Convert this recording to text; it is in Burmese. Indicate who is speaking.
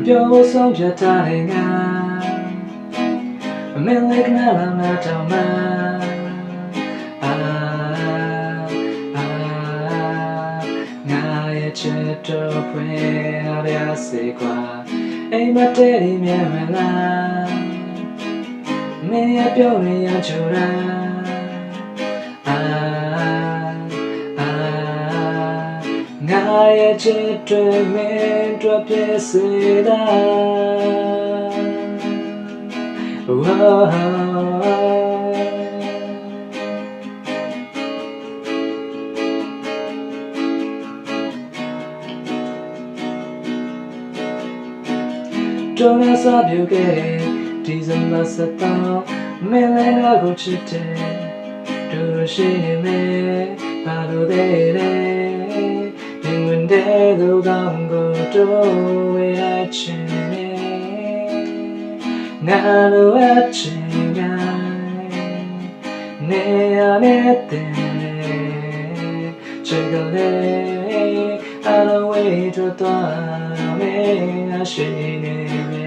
Speaker 1: ပြောဆုံးဖြတ်ထားတဲ့ငါအမင်းလေးကနာလာနာတောင်မှငါရဲ့ချစ်တော်ဖွင့်ရရစေကွာအိမ်မတဲရီမြန်မလားမင်းရဲ့ပြောရရချိုတာငါရဲ့ချစ်တွေမင်းတို့ပြည့်စေတာတော်ရစားပြုခဲ့တဲ့ဒီဇင်ဘာ17မင်းလည်းငါကိုချစ်တယ်သူရှိနေမယ်ဘာလို့လဲဒီဝင်တဲ့သူကောင်းကိုတို့ဝေးအချင်းငါလိုအချင်းငါနေရတဲ့ချစ်ကလေးအလုံးဝေးတော့မင်းအရှိနေ